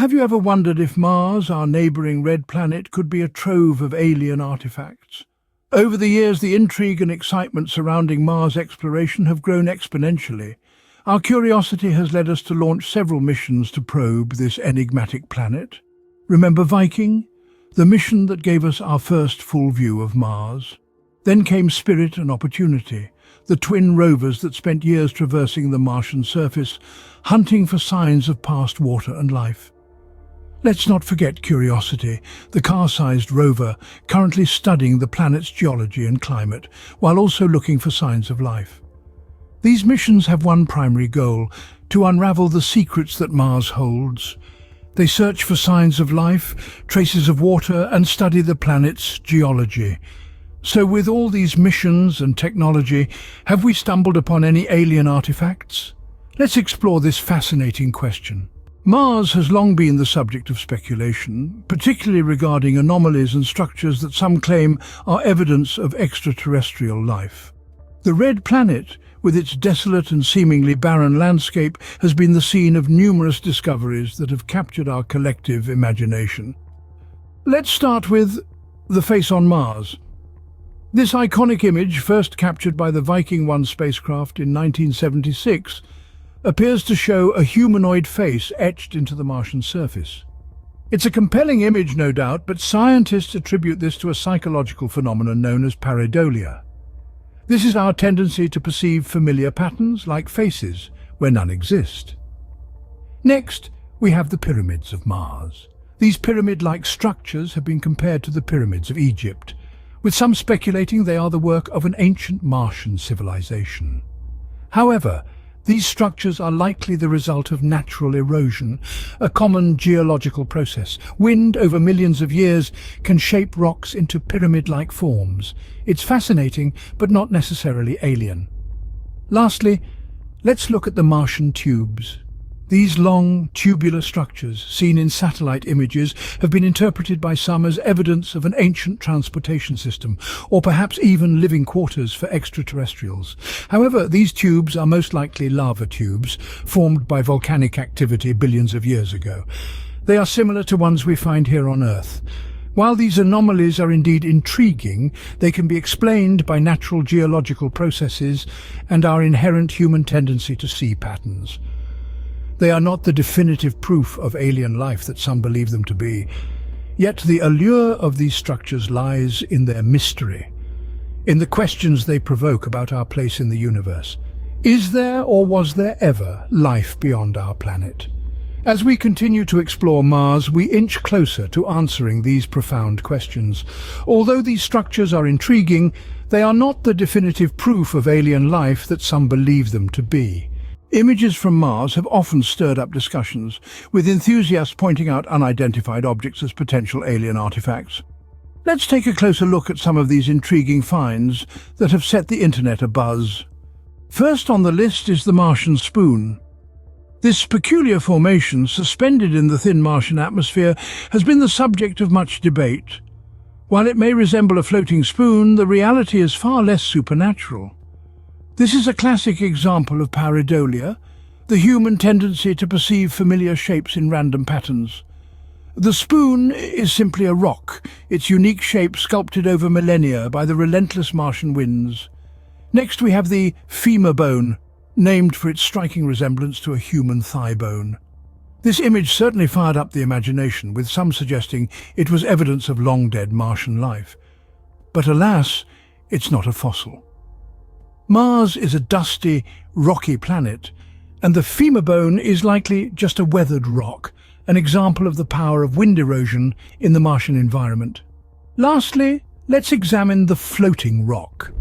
Have you ever wondered if Mars, our neighbouring red planet, could be a trove of alien artefacts? Over the years, the intrigue and excitement surrounding Mars exploration have grown exponentially. Our curiosity has led us to launch several missions to probe this enigmatic planet. Remember Viking? The mission that gave us our first full view of Mars. Then came Spirit and Opportunity, the twin rovers that spent years traversing the Martian surface, hunting for signs of past water and life. Let's not forget Curiosity, the car-sized rover currently studying the planet's geology and climate, while also looking for signs of life. These missions have one primary goal: to unravel the secrets that Mars holds. They search for signs of life, traces of water, and study the planet's geology. So with all these missions and technology, have we stumbled upon any alien artifacts? Let's explore this fascinating question. Mars has long been the subject of speculation, particularly regarding anomalies and structures that some claim are evidence of extraterrestrial life. The red planet, with its desolate and seemingly barren landscape, has been the scene of numerous discoveries that have captured our collective imagination. Let's start with the face on Mars. This iconic image, first captured by the Viking 1 spacecraft in 1976, appears to show a humanoid face etched into the Martian surface. It's a compelling image, no doubt, but scientists attribute this to a psychological phenomenon known as pareidolia. This is our tendency to perceive familiar patterns, like faces, where none exist. Next, we have the pyramids of Mars. These pyramid-like structures have been compared to the pyramids of Egypt, with some speculating they are the work of an ancient Martian civilization. However, these structures are likely the result of natural erosion, a common geological process. Wind over millions of years can shape rocks into pyramid-like forms. It's fascinating, but not necessarily alien. Lastly, let's look at the Martian tubes. These long, tubular structures, seen in satellite images, have been interpreted by some as evidence of an ancient transportation system, or perhaps even living quarters for extraterrestrials. However, these tubes are most likely lava tubes, formed by volcanic activity billions of years ago. They are similar to ones we find here on Earth. While these anomalies are indeed intriguing, they can be explained by natural geological processes and our inherent human tendency to see patterns. They are not the definitive proof of alien life that some believe them to be. Yet the allure of these structures lies in their mystery, in the questions they provoke about our place in the universe. Is there, or was there ever, life beyond our planet? As we continue to explore Mars, we inch closer to answering these profound questions. Although these structures are intriguing, they are not the definitive proof of alien life that some believe them to be. Images from Mars have often stirred up discussions, with enthusiasts pointing out unidentified objects as potential alien artifacts. Let's take a closer look at some of these intriguing finds that have set the internet abuzz. First on the list is the Martian spoon. This peculiar formation, suspended in the thin Martian atmosphere, has been the subject of much debate. While it may resemble a floating spoon, the reality is far less supernatural. This is a classic example of pareidolia, the human tendency to perceive familiar shapes in random patterns. The spoon is simply a rock, its unique shape sculpted over millennia by the relentless Martian winds. Next we have the femur bone, named for its striking resemblance to a human thigh bone. This image certainly fired up the imagination, with some suggesting it was evidence of long-dead Martian life. But alas, it's not a fossil. Mars is a dusty, rocky planet, and the femur bone is likely just a weathered rock, an example of the power of wind erosion in the Martian environment. Lastly, let's examine the floating rock.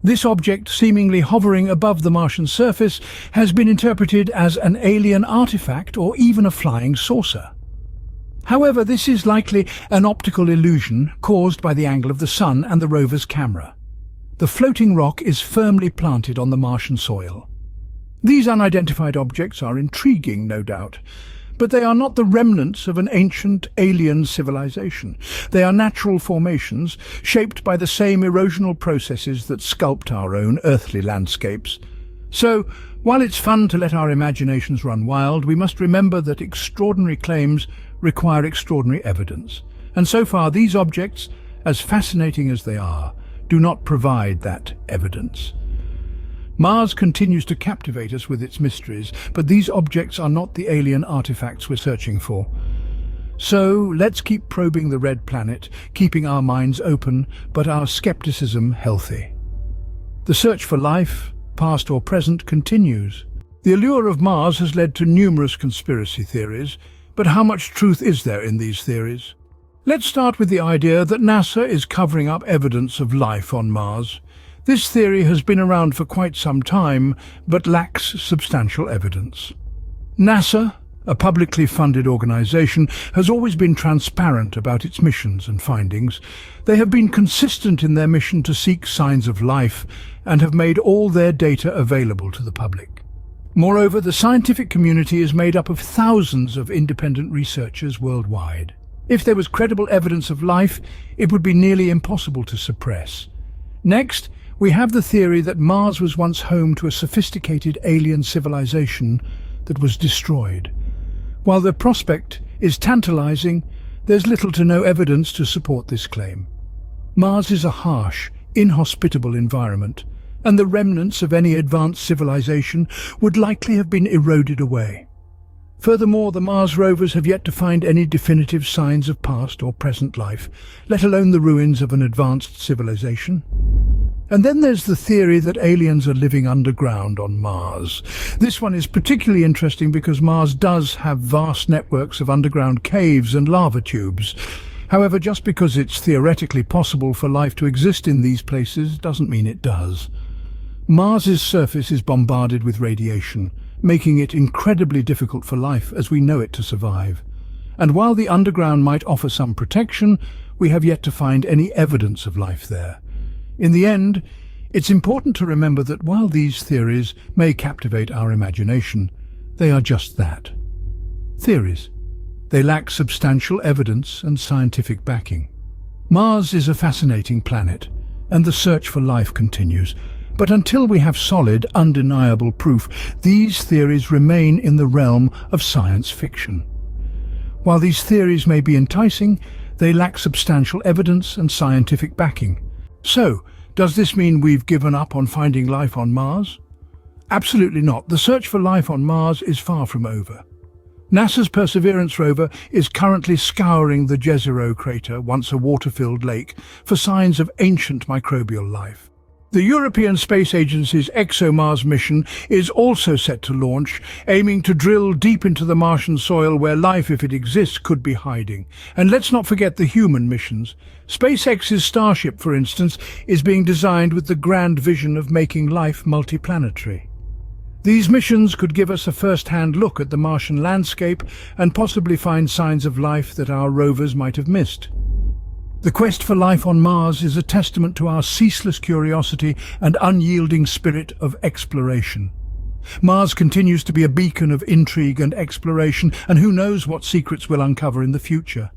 This object, seemingly hovering above the Martian surface, has been interpreted as an alien artifact or even a flying saucer. However, this is likely an optical illusion caused by the angle of the Sun and the rover's camera. The floating rock is firmly planted on the Martian soil. These unidentified objects are intriguing, no doubt, but they are not the remnants of an ancient alien civilization. They are natural formations, shaped by the same erosional processes that sculpt our own earthly landscapes. So, while it's fun to let our imaginations run wild, we must remember that extraordinary claims require extraordinary evidence. And so far, these objects, as fascinating as they are, do not provide that evidence. Mars continues to captivate us with its mysteries, but these objects are not the alien artifacts we're searching for. So, let's keep probing the red planet, keeping our minds open, but our skepticism healthy. The search for life, past or present, continues. The allure of Mars has led to numerous conspiracy theories, but how much truth is there in these theories? Let's start with the idea that NASA is covering up evidence of life on Mars. This theory has been around for quite some time, but lacks substantial evidence. NASA, a publicly funded organization, has always been transparent about its missions and findings. They have been consistent in their mission to seek signs of life and have made all their data available to the public. Moreover, the scientific community is made up of thousands of independent researchers worldwide. If there was credible evidence of life, it would be nearly impossible to suppress. Next, we have the theory that Mars was once home to a sophisticated alien civilization that was destroyed. While the prospect is tantalizing, there's little to no evidence to support this claim. Mars is a harsh, inhospitable environment, and the remnants of any advanced civilization would likely have been eroded away. Furthermore, the Mars rovers have yet to find any definitive signs of past or present life, let alone the ruins of an advanced civilization. And then there's the theory that aliens are living underground on Mars. This one is particularly interesting because Mars does have vast networks of underground caves and lava tubes. However, just because it's theoretically possible for life to exist in these places doesn't mean it does. Mars's surface is bombarded with radiation, making it incredibly difficult for life as we know it to survive. And while the underground might offer some protection, we have yet to find any evidence of life there. In the end, it's important to remember that while these theories may captivate our imagination, they are just that. Theories. They lack substantial evidence and scientific backing. Mars is a fascinating planet, and the search for life continues. But until we have solid, undeniable proof, these theories remain in the realm of science fiction. While these theories may be enticing, they lack substantial evidence and scientific backing. So, does this mean we've given up on finding life on Mars? Absolutely not. The search for life on Mars is far from over. NASA's Perseverance rover is currently scouring the Jezero crater, once a water-filled lake, for signs of ancient microbial life. The European Space Agency's ExoMars mission is also set to launch, aiming to drill deep into the Martian soil where life, if it exists, could be hiding. And let's not forget the human missions. SpaceX's Starship, for instance, is being designed with the grand vision of making life multiplanetary. These missions could give us a first-hand look at the Martian landscape and possibly find signs of life that our rovers might have missed. The quest for life on Mars is a testament to our ceaseless curiosity and unyielding spirit of exploration. Mars continues to be a beacon of intrigue and exploration, and who knows what secrets we'll uncover in the future.